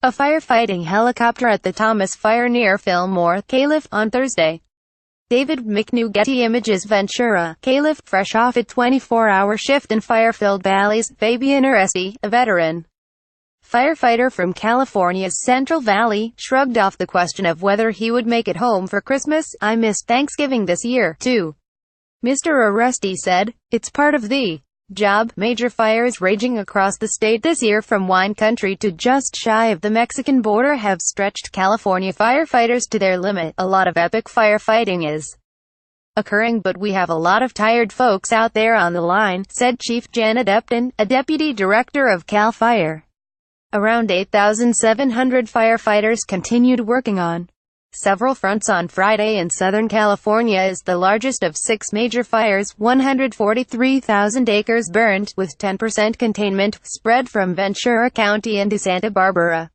a firefighting helicopter at the Thomas Fire near Fillmore, Calif, on Thursday. David McnewGetty Images Ventura, Calif, fresh off a 24-hour shift in fire-filled valleys. Fabian Uresti, a veteran firefighter from California's Central Valley, shrugged off the question of whether he would make it home for Christmas. "I missed Thanksgiving this year, too," Mr. Uresti said. "It's part of the job." Major fires raging across the state this year from wine country to just shy of the Mexican border have stretched California firefighters to their limit. "A lot of epic firefighting is occurring, but we have a lot of tired folks out there on the line," said Chief Janet Upton, a deputy director of Cal Fire. Around 8,700 firefighters continued working on several fronts on Friday in Southern California is the largest of 6 major fires. 143,000 acres burned, with 10% containment, spread from Ventura County into Santa Barbara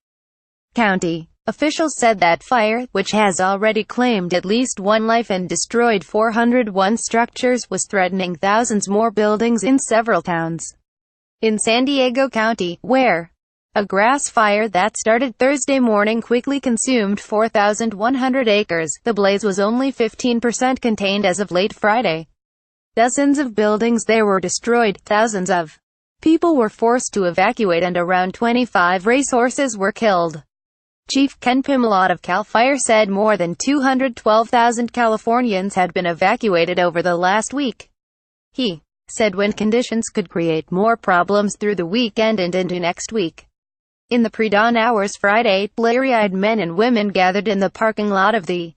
County. Officials said that fire, which has already claimed at least one life and destroyed 401 structures, was threatening thousands more buildings in several towns in San Diego County, where a grass fire that started Thursday morning quickly consumed 4,100 acres. The blaze was only 15% contained as of late Friday. Dozens of buildings there were destroyed, thousands of people were forced to evacuate, and around 25 racehorses were killed. Chief Ken Pimelot of Cal Fire said more than 212,000 Californians had been evacuated over the last week. He said wind conditions could create more problems through the weekend and into next week. In the pre-dawn hours Friday, bleary-eyed men and women gathered in the parking lot of the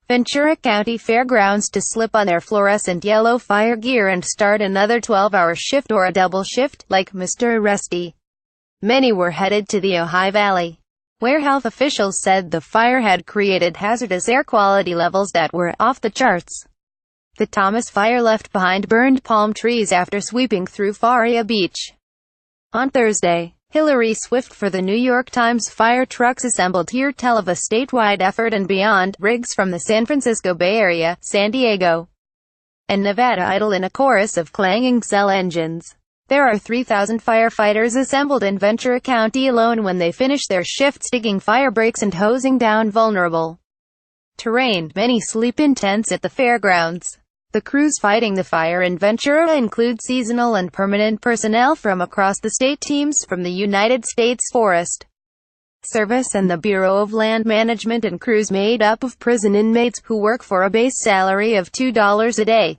Ventura County Fairgrounds to slip on their fluorescent yellow fire gear and start another 12-hour shift or a double shift, like Mr. Uresti. Many were headed to the Ojai Valley, where health officials said the fire had created hazardous air quality levels that were off the charts. The Thomas Fire left behind burned palm trees after sweeping through Faria Beach on Thursday. Hillary Swift for The New York Times. Fire trucks assembled here tell of a statewide effort and beyond. Rigs from the San Francisco Bay Area, San Diego, and Nevada idle in a chorus of clanging cell engines. There are 3,000 firefighters assembled in Ventura County alone when they finish their shifts digging fire breaks and hosing down vulnerable terrain. Many sleep in tents at the fairgrounds. The crews fighting the fire in Ventura include seasonal and permanent personnel from across the state. Teams from the United States Forest Service and the Bureau of Land Management, and crews made up of prison inmates who work for a base salary of $2 a day.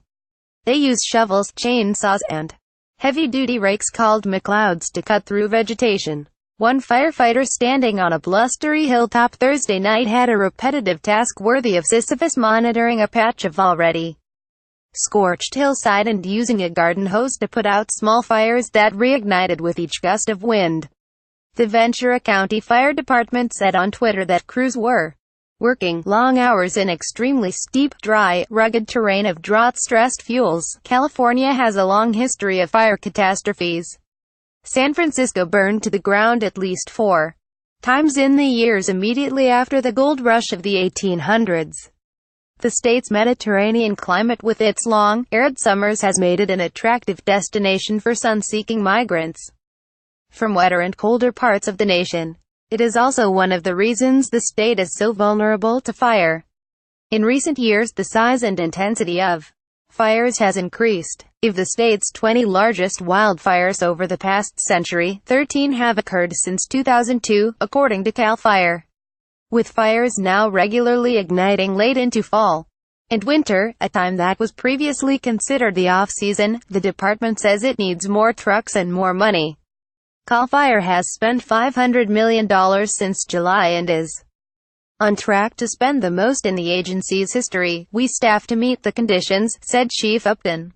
They use shovels, chainsaws, and heavy-duty rakes called McLeods to cut through vegetation. One firefighter standing on a blustery hilltop Thursday night had a repetitive task worthy of Sisyphus, monitoring a patch of already scorched hillside and using a garden hose to put out small fires that reignited with each gust of wind. The Ventura County Fire Department said on Twitter that crews were working long hours in extremely steep, dry, rugged terrain of drought-stressed fuels. California has a long history of fire catastrophes. San Francisco burned to the ground at least 4 times in the years immediately after the gold rush of the 1800s. The state's Mediterranean climate with its long, arid summers has made it an attractive destination for sun-seeking migrants from wetter and colder parts of the nation. It is also one of the reasons the state is so vulnerable to fire. In recent years, the size and intensity of fires has increased. Of the state's 20 largest wildfires over the past century, 13 have occurred since 2002, according to Cal Fire, with fires now regularly igniting late into fall and winter, a time that was previously considered the off-season. The department says it needs more trucks and more money. Cal Fire has spent $500 million since July and is on track to spend the most in the agency's history. "We staff to meet the conditions," said Chief Upton.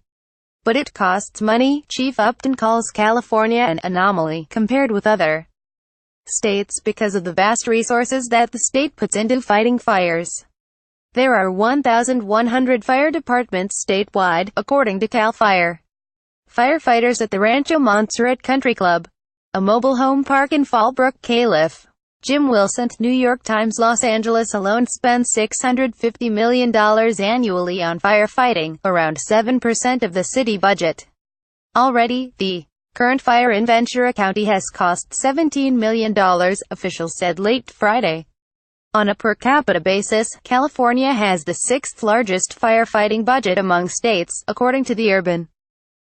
"But it costs money." Chief Upton calls California an anomaly compared with other states because of the vast resources that the state puts into fighting fires. There are 1,100 fire departments statewide, according to Cal Fire. Firefighters at the Rancho Montserrat Country Club, a mobile home park in Fallbrook, Calif. Jim Wilson, New York Times. Los Angeles alone spends $650 million annually on firefighting, around 7% of the city budget. Already, the current fire in Ventura County has cost $17 million, officials said late Friday. On a per capita basis, California has the sixth largest firefighting budget among states, according to the Urban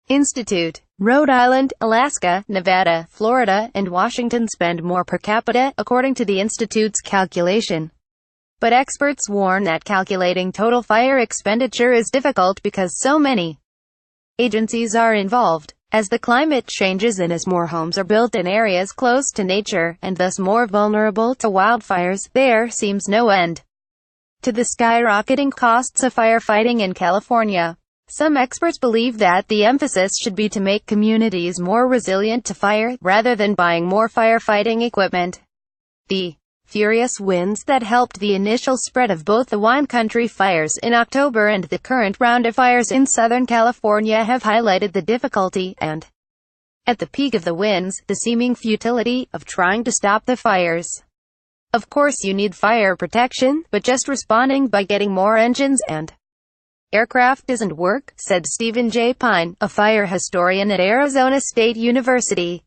Institute. Rhode Island, Alaska, Nevada, Florida, and Washington spend more per capita, according to the Institute's calculation. But experts warn that calculating total fire expenditure is difficult because so many agencies are involved. As the climate changes and as more homes are built in areas close to nature, and thus more vulnerable to wildfires, there seems no end to the skyrocketing costs of firefighting in California. Some experts believe that the emphasis should be to make communities more resilient to fire, rather than buying more firefighting equipment. The furious winds that helped the initial spread of both the wine country fires in October and the current round of fires in Southern California have highlighted the difficulty, and, at the peak of the winds, the seeming futility of trying to stop the fires. Of course you need fire protection, but just responding by getting more engines and aircraft doesn't work, said Stephen J. Pine, a fire historian at Arizona State University.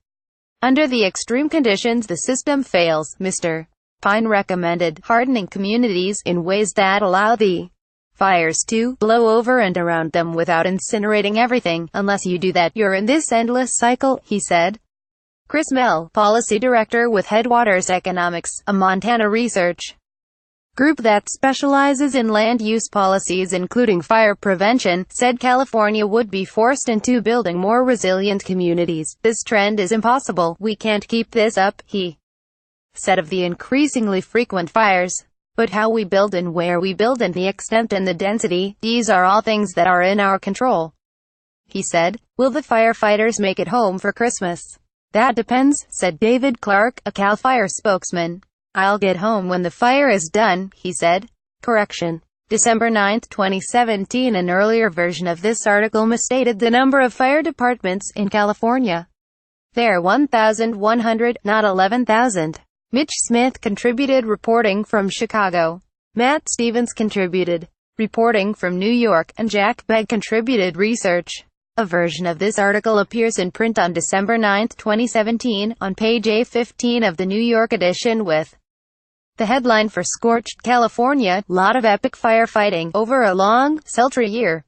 Under the extreme conditions the system fails, Mr. Pine recommended hardening communities in ways that allow the fires to blow over and around them without incinerating everything. Unless you do that, you're in this endless cycle, he said. Chris Mell, policy director with Headwaters Economics, a Montana research group that specializes in land use policies including fire prevention, said California would be forced into building more resilient communities. This trend is impossible. We can't keep this up, he said of the increasingly frequent fires. But how we build and where we build and the extent and the density, these are all things that are in our control, he said. Will the firefighters make it home for Christmas? That depends, said David Clark, a CAL FIRE spokesman. I'll get home when the fire is done, he said. Correction. December 9, 2017. An earlier version of this article misstated the number of fire departments in California. There are 1,100, not 11,000. Mitch Smith contributed, reporting from Chicago. Matt Stevens contributed, reporting from New York, and Jack Begg contributed research. A version of this article appears in print on December 9, 2017, on page A15 of the New York edition with the headline for Scorched, California, lot of epic firefighting over a long, sultry year.